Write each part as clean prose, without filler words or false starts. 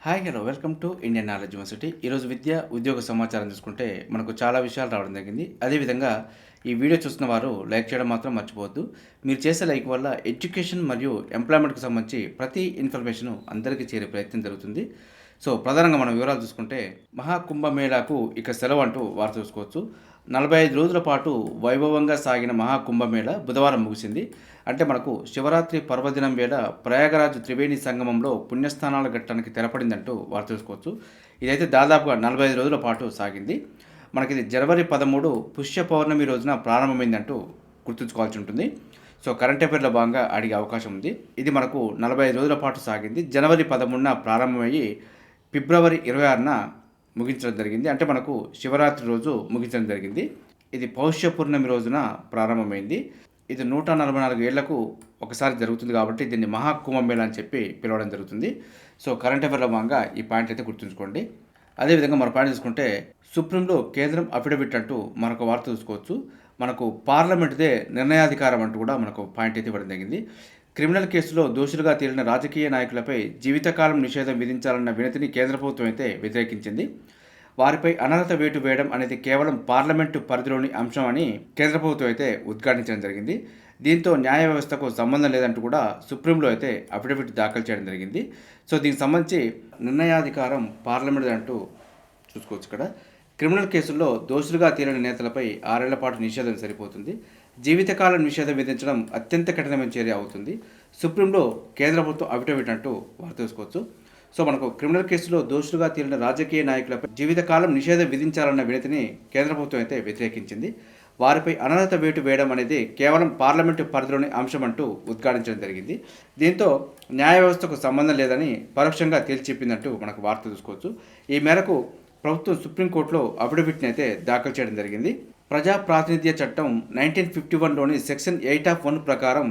Hi hello welcome to Indian knowledge university. ఈరోజు విద్య ఉద్యోగ సమాచారం చూసుకుంటే మనకు చాలా విషయాలు రావడం జరిగింది. అదేవిధంగా ఈ వీడియో చూస్తున్న వారు లైక్ చేయడం మాత్రం మర్చిపోవద్దు. మీరు చేసే లైక్ వల్ల ఎడ్యుకేషన్ మరియు ఎంప్లాయ్మెంట్కి సంబంధించి ప్రతి ఇన్ఫర్మేషన్ అందరికీ చేరే ప్రయత్నం జరుగుతుంది. సో ప్రధానంగా మనం వివరాలు చూసుకుంటే మహాకుంభమేళాకు ఇక సెలవు అంటూ వార్త చూసుకోవచ్చు. 45 రోజుల పాటు వైభవంగా సాగిన మహాకుంభమేళ బుధవారం ముగిసింది. అంటే మనకు శివరాత్రి పర్వదినం వేళ ప్రయాగరాజ్ త్రివేణి సంగమంలో పుణ్యస్థానాల ఘట్టానికి తెరపడిందంటూ వార్త చూసుకోవచ్చు. ఇదైతే దాదాపుగా 45 రోజుల పాటు సాగింది. మనకిది జనవరి 13 పుష్య పౌర్ణమి రోజున ప్రారంభమైందంటూ గుర్తుంచుకోవాల్సి ఉంటుంది. సో కరెంట్ అఫైర్లో భాగంగా అడిగే అవకాశం ఉంది. ఇది మనకు 45 రోజుల పాటు సాగింది. జనవరి 13న ప్రారంభమయ్యి ఫిబ్రవరి 26న ముగించడం జరిగింది. అంటే మనకు శివరాత్రి రోజు ముగించడం జరిగింది. ఇది పౌష్య పూర్ణమి రోజున ప్రారంభమైంది. ఇది 144 ఏళ్లకు ఒకసారి జరుగుతుంది కాబట్టి దీన్ని మహాకుంభమేళ అని చెప్పి పిలవడం జరుగుతుంది. సో కరెంట్ అఫైర్లో భాగంగా ఈ పాయింట్ అయితే గుర్తుంచుకోండి. అదేవిధంగా మన పాయింట్ చూసుకుంటే సుప్రీంలో కేంద్రం అఫిడవిట్ అంటూ మనకు వార్త చూసుకోవచ్చు. మనకు పార్లమెంటుదే నిర్ణయాధికారం అంటూ కూడా మనకు పాయింట్ అయితే ఇవ్వడం జరిగింది. క్రిమినల్ కేసులో దోషులుగా తేలిన రాజకీయ నాయకులపై జీవితకాలం నిషేధం విధించాలన్న వినతిని కేంద్ర ప్రభుత్వం అయితే వ్యతిరేకించింది. వారిపై అనర్హత వేటు వేయడం అనేది కేవలం పార్లమెంటు పరిధిలోని అంశం అని కేంద్ర ప్రభుత్వం అయితే ఉద్ఘాటించడం జరిగింది. దీంతో న్యాయ వ్యవస్థకు సంబంధం లేదంటూ కూడా సుప్రీంలో అయితే అఫిడవిట్ దాఖలు చేయడం జరిగింది. సో దీనికి సంబంధించి నిర్ణయాధికారం పార్లమెంట్ అంటూ చూసుకోవచ్చు. ఇక్కడ క్రిమినల్ కేసుల్లో దోషులుగా తేలిన నేతలపై 6 ఏళ్ల పాటు నిషేధం సరిపోతుంది. జీవితకాలం నిషేధం విధించడం అత్యంత కఠినమైన చర్య అవుతుంది. సుప్రీంలో కేంద్ర ప్రభుత్వం అఫిడవిట్ అంటూ వార్త చూసుకోవచ్చు. సో మనకు క్రిమినల్ కేసులో దోషులుగా తేలిన రాజకీయ నాయకులపై జీవితకాలం నిషేధం విధించాలన్న వినతిని కేంద్ర ప్రభుత్వం అయితే వ్యతిరేకించింది. వారిపై అనర్హత వేటు వేయడం అనేది కేవలం పార్లమెంటు పరిధిలోని అంశం అంటూ ఉద్ఘాటించడం జరిగింది. దీంతో న్యాయ వ్యవస్థకు సంబంధం లేదని పరోక్షంగా తేల్చిచెప్పిందంటూ మనకు వార్త చూసుకోవచ్చు. ఈ మేరకు ప్రభుత్వం సుప్రీంకోర్టులో అఫిడవిట్ని అయితే దాఖలు చేయడం జరిగింది. ప్రజా ప్రాతినిధ్య చట్టం 1951లోని సెక్షన్ 8(1) ప్రకారం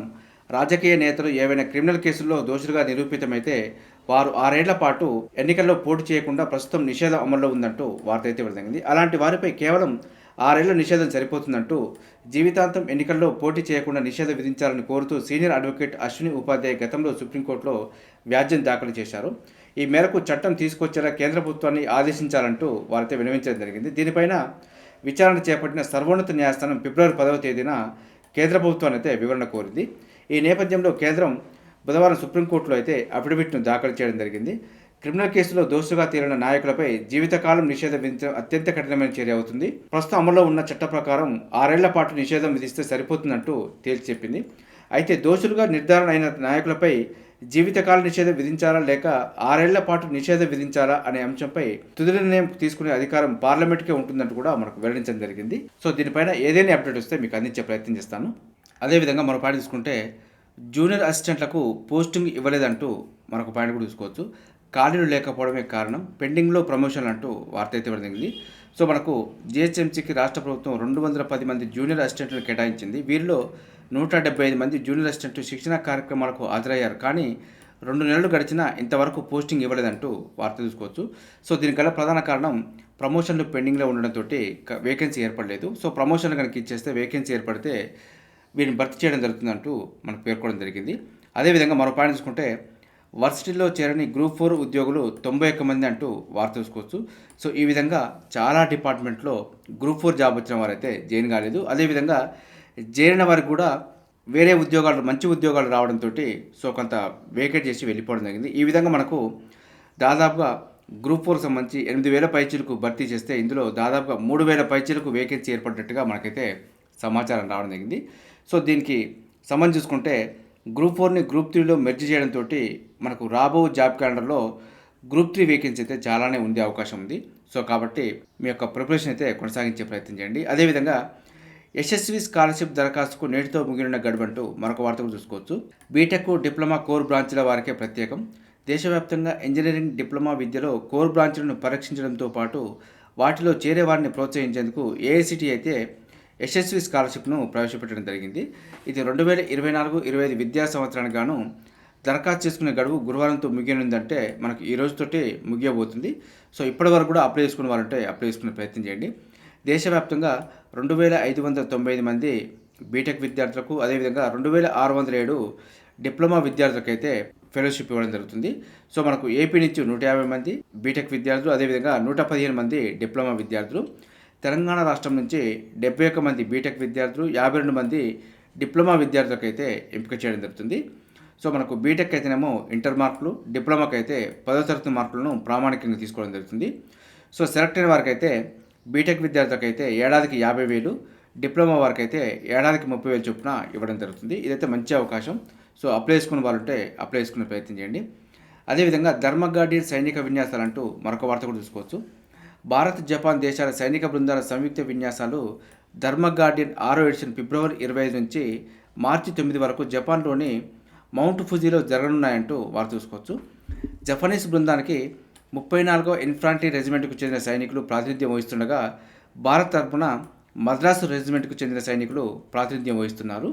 రాజకీయ నేతలు ఏవైనా క్రిమినల్ కేసుల్లో దోషులుగా నిరూపితమైతే వారు 6 ఏళ్ల పాటు ఎన్నికల్లో పోటీ చేయకుండా ప్రస్తుతం నిషేధం అమల్లో ఉందంటూ వార్త అయితే జరిగింది. అలాంటి వారిపై కేవలం 6 ఏళ్ల నిషేధం సరిపోతుందంటూ జీవితాంతం ఎన్నికల్లో పోటీ చేయకుండా నిషేధం విధించాలని కోరుతూ సీనియర్ అడ్వకేట్ అశ్విని ఉపాధ్యాయ్ గతంలో సుప్రీంకోర్టులో వ్యాజ్యం దాఖలు చేశారు. ఈ మేరకు చట్టం తీసుకొచ్చేలా కేంద్ర ప్రభుత్వాన్ని ఆదేశించాలంటూ వారైతే విన్నవించడం జరిగింది. దీనిపైన విచారణ చేపట్టిన సర్వోన్నత న్యాయస్థానం ఫిబ్రవరి 10వ తేదీన కేంద్ర ప్రభుత్వాన్ని అయితే వివరణ కోరింది. ఈ నేపథ్యంలో కేంద్రం బుధవారం సుప్రీంకోర్టులో అయితే అఫిడవిట్ను దాఖలు చేయడం జరిగింది. క్రిమినల్ కేసులో దోషులుగా తేలిన నాయకులపై జీవితకాలం నిషేధం విధించడం అత్యంత కఠినమైన చర్య అవుతుంది. ప్రస్తుతం అమల్లో ఉన్న చట్ట ప్రకారం 6 ఏళ్ల పాటు నిషేధం విధిస్తే సరిపోతుందంటూ తేల్చి చెప్పింది. అయితే దోషులుగా నిర్ధారణ అయిన నాయకులపై జీవితకాల నిషేధం విధించాలా లేక 6 ఏళ్ల పాటు నిషేధం విధించాలా అనే అంశంపై తుది నిర్ణయం తీసుకునే అధికారం పార్లమెంట్కే ఉంటుందంటూ కూడా మనకు వెల్లడించడం జరిగింది. సో దీనిపైన ఏదైనా అప్డేట్ వస్తే మీకు అందించే ప్రయత్నం చేస్తాను. అదేవిధంగా మరో పాయింట్ తీసుకుంటే జూనియర్ అసిస్టెంట్లకు పోస్టింగ్ ఇవ్వలేదంటూ మరొక పాయింట్ కూడా చూసుకోవచ్చు. ఖాళీలు లేకపోవడమే కారణం, పెండింగ్లో ప్రమోషన్లు అంటూ వార్త అయితే జరిగింది. సో మనకు జిహెచ్ఎంసీకి రాష్ట్ర ప్రభుత్వం 210 మంది జూనియర్ అసిస్టెంట్లను కేటాయించింది. వీరిలో 175 మంది జూనియర్ అసిస్టెంట్లు శిక్షణ కార్యక్రమాలకు హాజరయ్యారు. కానీ 2 నెలలు గడిచినా ఇంతవరకు పోస్టింగ్ ఇవ్వలేదంటూ వార్త చూసుకోవచ్చు. సో దీనికల్లా ప్రధాన కారణం ప్రమోషన్లు పెండింగ్లో ఉండడంతో వేకెన్సీ ఏర్పడలేదు. సో ప్రమోషన్లు కనుక ఇచ్చేస్తే వేకెన్సీ ఏర్పడితే వీరిని భర్తీ చేయడం జరుగుతుందంటూ మనకు పేర్కొనడం జరిగింది. అదేవిధంగా మరో పాయింట్ చూసుకుంటే వర్సిటీలో చేరని గ్రూప్ 4 ఉద్యోగులు 91 మంది అంటూ వార్త చూసుకోవచ్చు. సో ఈ విధంగా చాలా డిపార్ట్మెంట్లో గ్రూప్ 4 జాబ్ వచ్చిన వారైతే జాయిన్ కాలేదు. అదేవిధంగా చేరిన వారికి కూడా వేరే ఉద్యోగాలు, మంచి ఉద్యోగాలు రావడంతో సో కొంత వేకేట్ చేసి వెళ్ళిపోవడం జరిగింది. ఈ విధంగా మనకు దాదాపుగా గ్రూప్ 4 సంబంధించి 8,000 పైచీలకు భర్తీ చేస్తే ఇందులో దాదాపుగా 3,000 పైచీలకు వేకెన్సీ ఏర్పడినట్టుగా మనకైతే సమాచారం రావడం జరిగింది. సో దీనికి సంబంధించి చూసుకుంటే గ్రూప్ 4ని గ్రూప్ 3లో మెర్జ్ చేయడంతో మనకు రాబో జాబ్ క్యాలెండర్లో గ్రూప్ 3 వేకెన్సీ అయితే చాలానే ఉండే అవకాశం ఉంది. సో కాబట్టి మీ యొక్క ప్రిపరేషన్ అయితే కొనసాగించే ప్రయత్నం చేయండి. అదేవిధంగా యశస్వి స్కాలర్షిప్ దరఖాస్తుకు నేటితో ముగిలిన గడువంటూ మరొక వార్త చూసుకోవచ్చు. బీటెక్, డిప్లొమా, కోర్ బ్రాంచ్ల వారికే ప్రత్యేకం. దేశవ్యాప్తంగా ఇంజనీరింగ్, డిప్లొమా విద్యలో కోర్ బ్రాంచ్లను పరీక్షించడంతో పాటు వాటిలో చేరే వారిని ప్రోత్సహించేందుకు ఏఐసిటి అయితే యశస్వి స్కాలర్షిప్ను ప్రవేశపెట్టడం జరిగింది. ఇది 2024-25 విద్యా సంవత్సరానికి గాను దరఖాస్తు చేసుకునే గడువు గురువారంతో ముగియనుందంటే మనకు ఈ రోజుతోటి ముగియబోతుంది. సో ఇప్పటి వరకు కూడా అప్లై చేసుకునే వారంటే అప్లై చేసుకునే ప్రయత్నం చేయండి. దేశవ్యాప్తంగా 2,595 మంది బీటెక్ విద్యార్థులకు, అదేవిధంగా 2,607 డిప్లొమా విద్యార్థులకైతే ఫెలోషిప్ ఇవ్వడం జరుగుతుంది. సో మనకు ఏపీ నుంచి 150 మంది బీటెక్ విద్యార్థులు, అదేవిధంగా 115 మంది డిప్లొమా విద్యార్థులు, తెలంగాణ రాష్ట్రం నుంచి 71 మంది బీటెక్ విద్యార్థులు, 52 మంది డిప్లొమా విద్యార్థులకైతే ఎంపిక చేయడం జరుగుతుంది. సో మనకు బీటెక్ అయితేనేమో ఇంటర్ మార్కులు, డిప్లొమాకి అయితే 10వ తరగతి మార్కులను ప్రామాణికంగా తీసుకోవడం జరుగుతుంది. సో సెలెక్ట్ అయిన వారికైతే బీటెక్ విద్యార్థులకైతే ఏడాదికి 50,000, డిప్లొమా వారికి అయితే ఏడాదికి 30,000 చొప్పున ఇవ్వడం జరుగుతుంది. ఇదైతే మంచి అవకాశం. సో అప్లై చేసుకున్న వాళ్ళు ఉంటే అప్లై చేసుకునే ప్రయత్నం చేయండి. అదేవిధంగా ధర్మగార్డియన్ సైనిక విన్యాసాలు అంటూ మరొక వార్త కూడా చూసుకోవచ్చు. భారత్, జపాన్ దేశాల సైనిక బృందాల సంయుక్త విన్యాసాలు ధర్మగార్డియన్ 6వ ఎడిషన్ ఫిబ్రవరి 25 నుంచి మార్చి 9 వరకు జపాన్లోని మౌంట్ ఫుజీలో జరగనున్నాయంటూ వార్త చూసుకోవచ్చు. జపనీస్ బృందానికి 34వ ఇన్ఫాంట్రీ రెజిమెంట్కు చెందిన సైనికులు ప్రాతినిధ్యం వహిస్తుండగా, భారత్ తరపున మద్రాసు రెజిమెంట్కు చెందిన సైనికులు ప్రాతినిధ్యం వహిస్తున్నారు.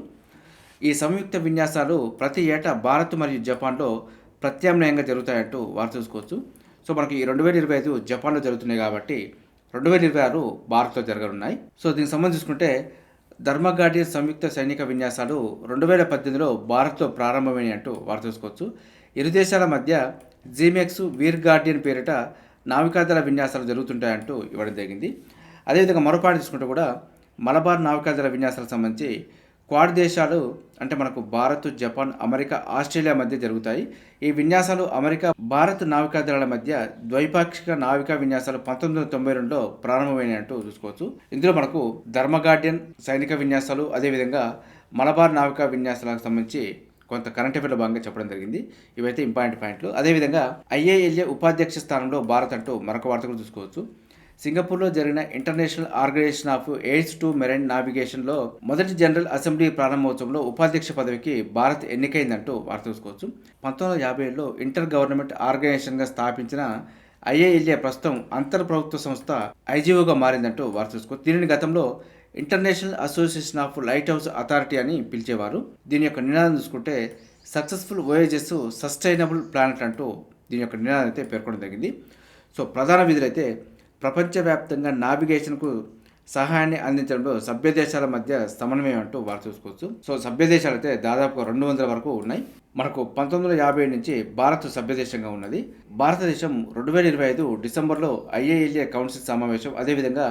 ఈ సంయుక్త విన్యాసాలు ప్రతి ఏటా భారత్ మరియు జపాన్లో ప్రత్యామ్నాయంగా జరుగుతాయంటూ వార్త చూసుకోవచ్చు. సో మనకి ఈ 2025 జపాన్లో జరుగుతున్నాయి కాబట్టి 2026 భారత్లో జరగనున్నాయి. సో దీనికి సంబంధించి చూసుకుంటే ధర్మగార్డియన్ సంయుక్త సైనిక విన్యాసాలు 2018లో భారత్లో ప్రారంభమైనవి అంటూ వార్త చూసుకోవచ్చు. ఇరు దేశాల మధ్య జీమెక్స్ వీర్ గార్డియన్ పేరిట నావికాదళ విన్యాసాలు జరుగుతుంటాయంటూ ఇవ్వడం జరిగింది. అదేవిధంగా మరో పాయింట్ తీసుకుంటే కూడా మలబార్ నావికాదళ విన్యాసాలకు సంబంధించి క్వాడ్ దేశాలు అంటే మనకు భారత్, జపాన్, అమెరికా, ఆస్ట్రేలియా మధ్య జరుగుతాయి. ఈ విన్యాసాలు అమెరికా, భారత్ నావికాదళాల మధ్య ద్వైపాక్షిక నావికా విన్యాసాలు 1992లో ప్రారంభమైనట్టు చూసుకోవచ్చు. ఇందులో మనకు ధర్మగార్డియన్ సైనిక విన్యాసాలు, అదేవిధంగా మలబార్ నావికా విన్యాసాలకు సంబంధించి కొంత కరెంట్ అఫైర్లో భాగంగా చెప్పడం జరిగింది. ఇవైతే ఇంపార్టెంట్ పాయింట్లు. అదేవిధంగా IALA ఉపాధ్యక్ష స్థానంలో భారత్ అంటూ మరొక వార్త కూడా చూసుకోవచ్చు. సింగపూర్లో జరిగిన international organisation of aids to marine నావిగేషన్లో మొదటి జనరల్ అసెంబ్లీ ప్రారంభోత్సవంలో ఉపాధ్యక్ష పదవికి భారత్ ఎన్నికైందంటూ వార్త చూసుకోవచ్చు. 1957లో ఇంటర్ గవర్నమెంట్ ఆర్గనైజేషన్గా స్థాపించిన IALA ప్రస్తుతం అంతర్ ప్రభుత్వ సంస్థ IGOగా మారిందంటూ వార్త చూసుకోవచ్చు. దీనిని గతంలో international association of light house authority అని పిలిచేవారు. దీని యొక్క నినాదం చూసుకుంటే సక్సెస్ఫుల్ వోయేజెస్ సస్టైనబుల్ ప్లానెట్ అంటూ దీని యొక్క నినాదం అయితే పేర్కొనడం జరిగింది. సో ప్రధాన విధులు అయితే ప్రపంచవ్యాప్తంగా నావిగేషన్కు సహాయాన్ని అందించడంలో సభ్య దేశాల మధ్య సమన్వయం అంటూ వార్త చూసుకోవచ్చు. సో సభ్య దేశాలు అయితే దాదాపుగా 200 వరకు ఉన్నాయి. మనకు 1957 నుంచి భారత్ సభ్యదేశంగా ఉన్నది. భారతదేశం 2025 డిసెంబర్లో IALA కౌన్సిల్ సమావేశం, అదేవిధంగా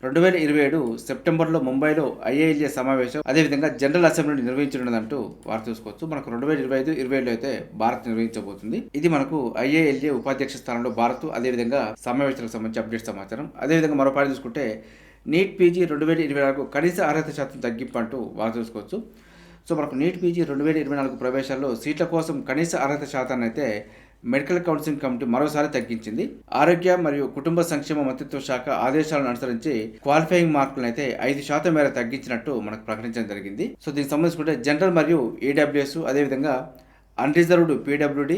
2027 సెప్టెంబర్లో ముంబైలో IALA సమావేశం, అదేవిధంగా జనరల్ అసెంబ్లీని నిర్వహించనున్నదంటూ వార్త చూసుకోవచ్చు. మనకు 2025-27లో అయితే భారత్ నిర్వహించబోతుంది. ఇది మనకు IALA ఉపాధ్యక్ష స్థానంలో భారత్, అదేవిధంగా సమావేశాలకు సంబంధించి అప్డేట్ సమాచారం. అదేవిధంగా మరో పాయింట్ చూసుకుంటే నీట్ PG 2024 కనీస అర్హత శాతం తగ్గింపు అంటూ వార్త చూసుకోవచ్చు. సో మనకు నీట్ PG 2024 ప్రవేశాల్లో సీట్ల కోసం కనీస అర్హత శాతాన్ని అయితే మెడికల్ కౌన్సిలింగ్ కమిటీ మరోసారి తగ్గించింది. ఆరోగ్య మరియు కుటుంబ సంక్షేమ మంత్రిత్వ శాఖ ఆదేశాలను అనుసరించి క్వాలిఫైయింగ్ మార్కులను అయితే 5% మేర తగ్గించినట్టు మనకు ప్రకటించడం జరిగింది. సో దీనికి సంబంధించుకుంటే జనరల్ మరియు EWS, అదేవిధంగా unreserved PWD,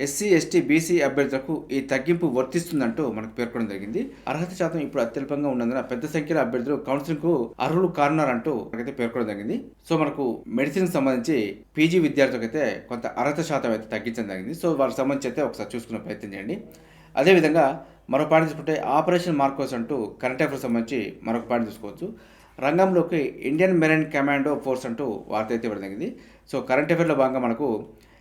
SC, ST, BC అభ్యర్థులకు ఈ తగ్గింపు వర్తిస్తుందంటూ మనకు పేర్కొనడం జరిగింది. అర్హత శాతం ఇప్పుడు అత్యల్పంగా ఉన్నందున పెద్ద సంఖ్యలో అభ్యర్థులు కౌన్సిలింగ్కు అర్హులు కానున్నారంటూ మనకైతే పేర్కొనడం జరిగింది. సో మనకు మెడిసిన్కి సంబంధించి PG విద్యార్థులకు అయితే కొంత అర్హత శాతం అయితే తగ్గించడం జరిగింది. సో వాళ్ళకి సంబంధించి అయితే ఒకసారి చూసుకునే ప్రయత్నం చేయండి. అదేవిధంగా మరో పాయింట్ చూసుకుంటే ఆపరేషన్ మార్కోస్ అంటూ కరెంట్ అఫైర్స్ సంబంధించి మరొక పాయింట్ చూసుకోవచ్చు. రంగంలోకి ఇండియన్ మెరైన్ కమాండో ఫోర్స్ అంటూ వార్త అయితే ఇవ్వడం జరిగింది. సో కరెంట్ అఫైర్లో భాగంగా మనకు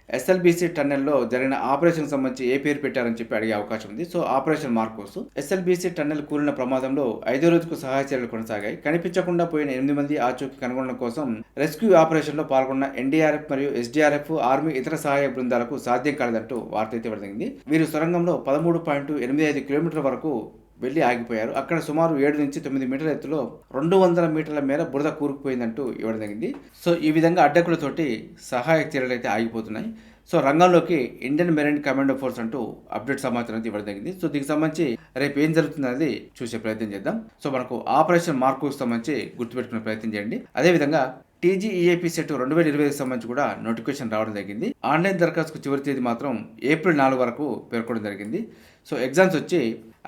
SLBC టన్నెల్లో జరిగిన ఆపరేషన్ సంబంధించి ఏ పేరు పెట్టారని చెప్పి అడిగే అవకాశం ఉంది. So operation Marcos. SLBC tunnel కూలిన ప్రమాదంలో 5వ రోజుకు సహాయ చర్యలు కొనసాగాయి. కనిపించకుండా పోయిన 8 మంది ఆచూకీ కనుగొనడం కోసం రెస్క్యూ ఆపరేషన్లో పాల్గొన్న NDRF మరియు SDRF, ఆర్మీ, ఇతర సహాయ బృందాలకు సాధ్యం కాలేదంటూ వార్త అయితే ఇవ్వడం. వీరు సొరంగంలో 13.85 కిలోమీటర్ల వరకు వెళ్ళి ఆగిపోయారు. అక్కడ సుమారు 7 నుంచి 9 మీటర్ల ఎత్తులో 200 మీటర్ల మేర బురద కూరుకుపోయిందంటూ ఇవ్వడం జరిగింది. సో ఈ విధంగా అడ్డంకులతోటి సహాయక చర్యలు అయితే ఆగిపోతున్నాయి. సో రంగంలోకి ఇండియన్ మెరైన్ కమాండో ఫోర్స్ అంటూ అప్డేట్ సమాచారం అయితే ఇవ్వడం జరిగింది. సో దీనికి సంబంధించి రేపు ఏం జరుగుతుందనేది చూసే ప్రయత్నం చేద్దాం. సో మనకు ఆపరేషన్ మార్కోస్ సంబంధించి గుర్తుపెట్టుకునే ప్రయత్నం చేయండి. అదేవిధంగా TGEAP సెట్ 2025 సంబంధించి కూడా నోటిఫికేషన్ రావడం జరిగింది. ఆన్లైన్ దరఖాస్తుకు చివరి తేదీ మాత్రం ఏప్రిల్ 4 వరకు పేర్కొనడం జరిగింది. సో ఎగ్జామ్స్ వచ్చి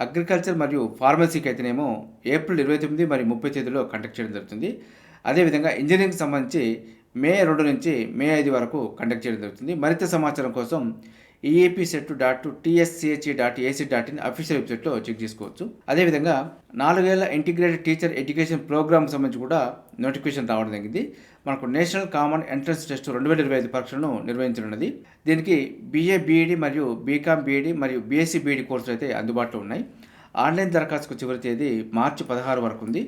అగ్రికల్చర్ మరియు ఫార్మసీకి అయితేనేమో ఏప్రిల్ 29 మరియు 30 తేదీలో కండక్ట్ చేయడం జరుగుతుంది. అదేవిధంగా ఇంజనీరింగ్ సంబంధించి మే 2 నుంచి మే 5 వరకు కండక్ట్ చేయడం జరుగుతుంది. మరింత సమాచారం కోసం eapset.tsche.ac.in అఫీషియల్ వెబ్సైట్లో చెక్ చేసుకోవచ్చు. అదేవిధంగా 4 ఏళ్ల ఇంటిగ్రేటెడ్ టీచర్ ఎడ్యుకేషన్ ప్రోగ్రామ్ సంబంధించి కూడా నోటిఫికేషన్ రావడం జరిగింది. మనకు నేషనల్ కామన్ ఎంట్రన్స్ టెస్ట్ 2025 పరీక్షలను నిర్వహించనున్నది. దీనికి బీఏ బీఈడీ మరియు బీకామ్ బీఈడీ మరియు బీఎస్సీ బీఈడీ కోర్సులు అయితే అందుబాటులో ఉన్నాయి. ఆన్లైన్ దరఖాస్తుకు చివరి తేదీ మార్చి 16 వరకు ఉంది.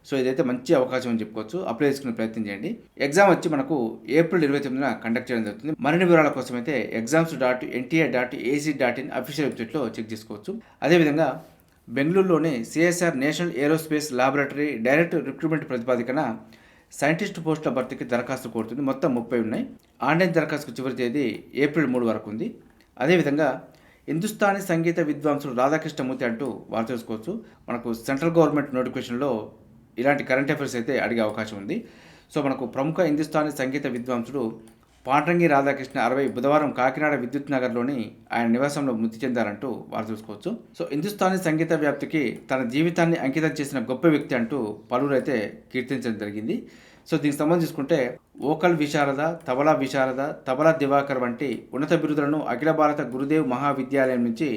సో ఇదైతే మంచి అవకాశం అని చెప్పుకోవచ్చు. అప్లై చేసుకునే ప్రయత్నం చేయండి. ఎగ్జామ్ వచ్చి మనకు ఏప్రిల్ 29న కండక్ట్ చేయడం జరుగుతుంది. మరిన్ని వివరాల కోసం అయితే exams.nta.ac.in అఫీషియల్ వెబ్సైట్లో చెక్ చేసుకోవచ్చు. అదేవిధంగా బెంగళూరులోని CSR national aerospace laboratory direct recruitment ప్రతిపాదికన సైంటిస్ట్ పోస్టుల భర్తీకి దరఖాస్తు కోరుతుంది. మొత్తం 30 ఉన్నాయి. ఆన్లైన్ దరఖాస్తుకు చివరి తేదీ ఏప్రిల్ 3 వరకు ఉంది. అదేవిధంగా హిందుస్థానీ సంగీత విద్వాంసుడు రాధాకృష్ణమూర్తి అంటూ వారు తెలుసుకోవచ్చు. మనకు సెంట్రల్ గవర్నమెంట్ నోటిఫికేషన్లో ఇలాంటి కరెంట్ అఫైర్స్ అయితే అడిగే అవకాశం ఉంది. సో మనకు ప్రముఖ హిందుస్థానీ సంగీత విద్వాంసుడు పాండ్రంగి రాధాకృష్ణ 60 బుధవారం కాకినాడ విద్యుత్ నగర్లోని ఆయన నివాసంలో మృతి చెందారంటూ వారు చూసుకోవచ్చు. సో హిందుస్థానీ సంగీత వ్యాప్తికి తన జీవితాన్ని అంకితం చేసిన గొప్ప వ్యక్తి అంటూ పలువురు అయితే కీర్తించడం జరిగింది. సో దీనికి సంబంధించి చూసుకుంటే వోకల్ విశారద, తబలా విశారద, తబలా దివాకర్ వంటి ఉన్నత బిరుదులను అఖిల భారత గురుదేవ్ మహావిద్యాలయం నుంచి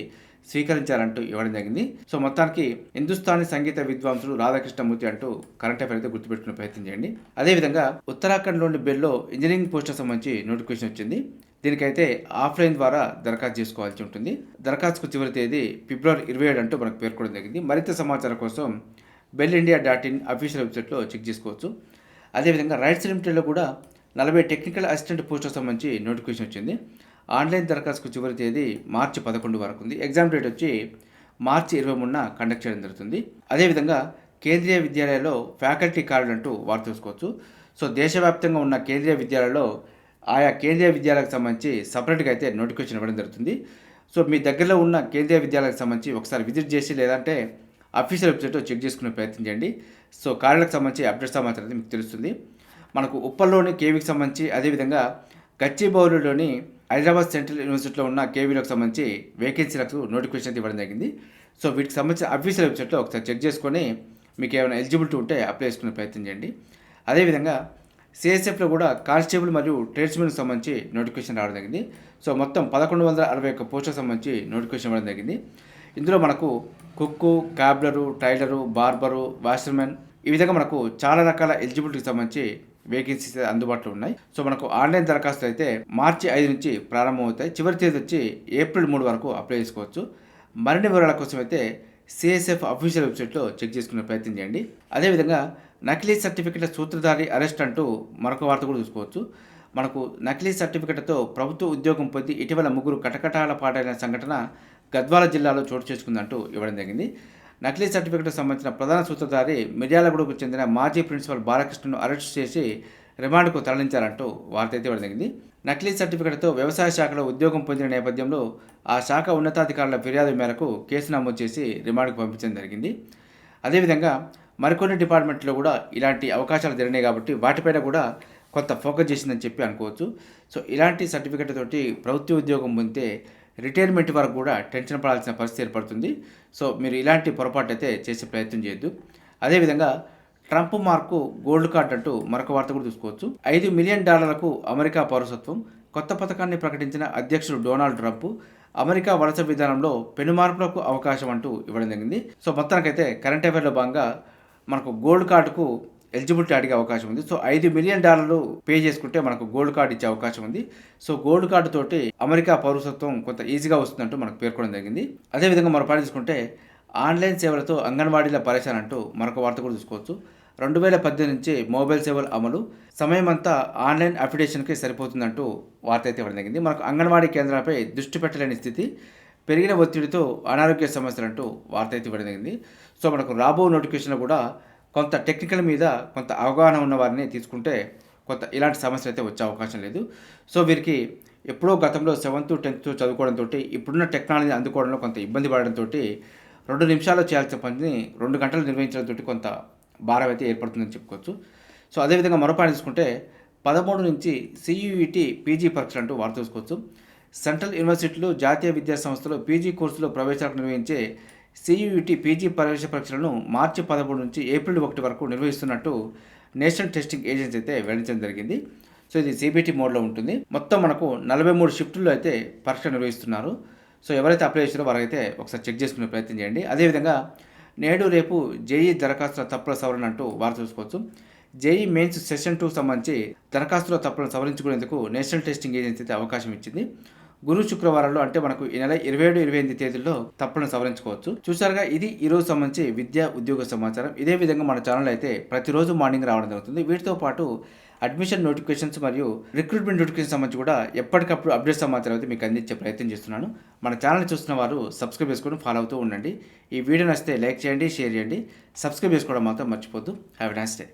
స్వీకరించారంటూ ఇవ్వడం జరిగింది. సో మొత్తానికి హిందుస్థానీ సంగీత విద్వాంసుడు రాధాకృష్ణమూర్తి అంటూ కరెంట్ అఫైర్ అయితే గుర్తుపెట్టుకునే ప్రయత్నం చేయండి. అదేవిధంగా ఉత్తరాఖండ్లోని బెల్లో ఇంజనీరింగ్ పోస్టులకు సంబంధించి నోటిఫికేషన్ వచ్చింది. దీనికైతే ఆఫ్లైన్ ద్వారా దరఖాస్తు చేసుకోవాల్సి ఉంటుంది. దరఖాస్తుకు చివరి తేదీ ఫిబ్రవరి 27 అంటూ మనకు పేర్కొనడం జరిగింది. మరింత సమాచారం కోసం bellindia.in అఫీషియల్ వెబ్సైట్లో చెక్ చేసుకోవచ్చు. అదేవిధంగా రైట్స్ లిమిటెడ్లో కూడా 40 టెక్నికల్ అసిస్టెంట్ పోస్టులకు సంబంధించి నోటిఫికేషన్ వచ్చింది. ఆన్లైన్ దరఖాస్తుకు చివరి తేదీ మార్చి 11 వరకు ఉంది. ఎగ్జామ్ డేట్ వచ్చి మార్చి 23న కండక్ట్ చేయడం జరుగుతుంది. అదేవిధంగా కేంద్రీయ విద్యాలయాల్లో ఫ్యాకల్టీ కార్డులు అంటూ వారు చూసుకోవచ్చు. సో దేశవ్యాప్తంగా ఉన్న కేంద్రీయ విద్యాలయాల్లో ఆయా కేంద్రీయ విద్యాలయాలకు సంబంధించి సపరేట్గా అయితే నోటిఫికేషన్ ఇవ్వడం జరుగుతుంది. సో మీ దగ్గరలో ఉన్న కేంద్రీయ విద్యాలయాలకు సంబంధించి ఒకసారి విజిట్ చేసి లేదంటే అఫీషియల్ వెబ్సైట్లో చెక్ చేసుకునే ప్రయత్నం చేయండి. సో కార్డులకు సంబంధించి అప్డేట్ సమాచారం అయితే మీకు తెలుస్తుంది. మనకు ఉప్పల్లోని కేవీకి సంబంధించి, అదేవిధంగా గచ్చిబౌలిలోని హైదరాబాద్ సెంట్రల్ యూనివర్సిటీలో ఉన్న కేవీలకు సంబంధించి వేకెన్సీలకు నోటిఫికేషన్ ఇవ్వడం జరిగింది. సో వీటికి సంబంధించిన అఫీషియల్ వెబ్సైట్లో ఒకసారి చెక్ చేసుకొని మీకు ఏమైనా ఎలిజిబిలిటీ ఉంటే అప్లై చేసుకునే ప్రయత్నం చేయండి. అదేవిధంగా సిఎస్ఎఫ్లో కూడా కానిస్టేబుల్ మరియు ట్రేడ్స్మెన్కి సంబంధించి నోటిఫికేషన్ రావడం జరిగింది. సో మొత్తం 1161 పోస్టులకు సంబంధించి నోటిఫికేషన్ ఇవ్వడం జరిగింది. ఇందులో మనకు కుక్కు, క్యాబ్లరు, టైలరు, బార్బరు, వాషర్మెన్ ఈ విధంగా మనకు చాలా రకాల ఎలిజిబిలిటీకి సంబంధించి వేకెన్సీస్ అందుబాటులో ఉన్నాయి. సో మనకు ఆన్లైన్ దరఖాస్తు అయితే మార్చి 5 నుంచి ప్రారంభమవుతాయి. చివరి తేదీ వచ్చి ఏప్రిల్ 3 వరకు అప్లై చేసుకోవచ్చు. మరిన్ని వివరాల కోసం అయితే సిఎస్ఎఫ్ అఫీషియల్ వెబ్సైట్లో చెక్ చేసుకునే ప్రయత్నం చేయండి. అదేవిధంగా నకిలీ సర్టిఫికెట్ల సూత్రధారి అరెస్ట్ అంటూ మరొక వార్త కూడా చూసుకోవచ్చు. మనకు నకిలీ సర్టిఫికెట్తో ప్రభుత్వ ఉద్యోగం పొంది ఇటీవల 3 కటకటాల పాటైన సంఘటన గద్వాల జిల్లాలో చోటు చేసుకుందంటూ ఇవ్వడం జరిగింది. నకిలీ సర్టిఫికెట్కు సంబంధించిన ప్రధాన సూత్రధారి మిర్యాలగూడకు చెందిన మాజీ ప్రిన్సిపల్ బాలకృష్ణను అరెస్ట్ చేసి రిమాండ్కు తరలించారంటూ వార్త అయితే ఇవ్వడం జరిగింది. నకిలీ సర్టిఫికెట్తో వ్యవసాయ శాఖలో ఉద్యోగం పొందిన నేపథ్యంలో ఆ శాఖ ఉన్నతాధికారుల ఫిర్యాదు మేరకు కేసు నమోదు చేసి రిమాండ్కు పంపించడం జరిగింది. అదేవిధంగా మరికొన్ని డిపార్ట్మెంట్లో కూడా ఇలాంటి అవకాశాలు జరిగినాయి కాబట్టి వాటిపైన కూడా కొంత ఫోకస్ చేసిందని చెప్పి అనుకోవచ్చు. సో ఇలాంటి సర్టిఫికెట్ తోటి ప్రభుత్వ ఉద్యోగం పొందితే రిటైర్మెంట్ వరకు కూడా టెన్షన్ పడాల్సిన పరిస్థితి ఏర్పడుతుంది. సో మీరు ఇలాంటి పొరపాటు అయితే చేసే ప్రయత్నం చేయొద్దు. అదేవిధంగా ట్రంప్ మార్కు గోల్డ్ కార్డ్ అంటూ మరొక వార్త కూడా చూసుకోవచ్చు. $5 మిలియన్ అమెరికా పౌరసత్వం. కొత్త పథకాన్ని ప్రకటించిన అధ్యక్షుడు డొనాల్డ్ ట్రంప్ అమెరికా వలస విధానంలో పెను మార్పులకు అవకాశం అంటూ ఇవ్వడం జరిగింది. సో మొత్తానికైతే కరెంట్ అఫైర్లో భాగంగా మనకు గోల్డ్ కార్డుకు ఎలిజిబిలిటీ అడిగే అవకాశం ఉంది. సో $5 మిలియన్ పే చేసుకుంటే మనకు గోల్డ్ కార్డు ఇచ్చే అవకాశం ఉంది. సో గోల్డ్ కార్డు తోటి అమెరికా పౌరసత్వం కొంత ఈజీగా వస్తుందంటూ మనకు పేర్కొనడం జరిగింది. అదేవిధంగా మనం తీసుకుంటే ఆన్లైన్ సేవలతో అంగన్వాడీల పరేషాన్ అంటూ మరొక వార్త కూడా చూసుకోవచ్చు. 2018 నుంచి మొబైల్ సేవలు అమలు, సమయం అంతా ఆన్లైన్ అఫిడేషన్కి సరిపోతుందంటూ వార్త అయితే ఇవ్వడం జరిగింది. మనకు అంగన్వాడీ కేంద్రాలపై దృష్టి పెట్టలేని స్థితి, పెరిగిన ఒత్తిడితో అనారోగ్య సమస్యలు అంటూ వార్త అయితే ఇవ్వడం జరిగింది. సో మనకు రాబో నోటిఫికేషన్లో కూడా కొంత టెక్నికల్ మీద కొంత అవగాహన ఉన్న వారిని తీసుకుంటే కొంత ఇలాంటి సమస్యలు అయితే వచ్చే అవకాశం లేదు. సో వీరికి ఎప్పుడో గతంలో 7th 10th చదువుకోవడంతో ఇప్పుడున్న టెక్నాలజీ అందుకోవడంలో కొంత ఇబ్బంది పడడంతో 2 నిమిషాల్లో చేయాల్సిన పనిని 2 గంటలు నిర్వహించడంతో కొంత భారం అయితే ఏర్పడుతుందని చెప్పుకోవచ్చు. సో అదేవిధంగా మరో పాయింట్ తీసుకుంటే 13 నుంచి CUET పీజీ పరీక్షలు అంటూ వార్త చూసుకోవచ్చు. సెంట్రల్ యూనివర్సిటీలు, జాతీయ విద్యా సంస్థలు పీజీ కోర్సులో ప్రవేశాలకు నిర్వహించే CUET పీజీ ప్రవేశ పరీక్షలను మార్చి 13 నుంచి ఏప్రిల్ 1 వరకు నిర్వహిస్తున్నట్టు నేషనల్ టెస్టింగ్ ఏజెన్సీ అయితే వెల్లడించడం జరిగింది. సో ఇది CBT మోడ్లో ఉంటుంది. మొత్తం మనకు 43 షిఫ్టుల్లో అయితే పరీక్ష నిర్వహిస్తున్నారు. సో ఎవరైతే అప్లై చేస్తారో వారైతే ఒకసారి చెక్ చేసుకునే ప్రయత్నం చేయండి. అదేవిధంగా నేడు రేపు JEE దరఖాస్తుల తప్పుల సవరణ అంటూ వార్త చూసుకోవచ్చు. జేఈ మెయిన్స్ సెషన్ 2 సంబంధించి దరఖాస్తులో తప్పులను సవరించుకునేందుకు నేషనల్ టెస్టింగ్ ఏజెన్సీ అయితే అవకాశం ఇచ్చింది. గురు శుక్రవారాల్లో అంటే మనకు ఈ నెల 27, 28 తేదీల్లో తప్పులను సవరించుకోవచ్చు. చూసారుగా, ఇది ఈ రోజు సంబంధించి విద్యా ఉద్యోగ సమాచారం. ఇదే విధంగా మన ఛానల్ అయితే ప్రతిరోజు మార్నింగ్ రావడం జరుగుతుంది. వీటితో పాటు అడ్మిషన్ నోటిఫికేషన్స్ మరియు రిక్రూట్మెంట్ నోటిఫికేషన్ సంబంధించి కూడా ఎప్పటికప్పుడు అప్డేట్ సమాచారం అయితే మీకు అందించే ప్రయత్నం చేస్తున్నాను. మన ఛానల్ చూస్తున్న వారు సబ్స్క్రైబ్ చేసుకొని ఫాలో అవుతూ ఉండండి. ఈ వీడియో నచ్చితే లైక్ చేయండి, షేర్ చేయండి, సబ్స్క్రైబ్ చేసుకోవడం మాత్రం మర్చిపోద్దు. Have a nice day.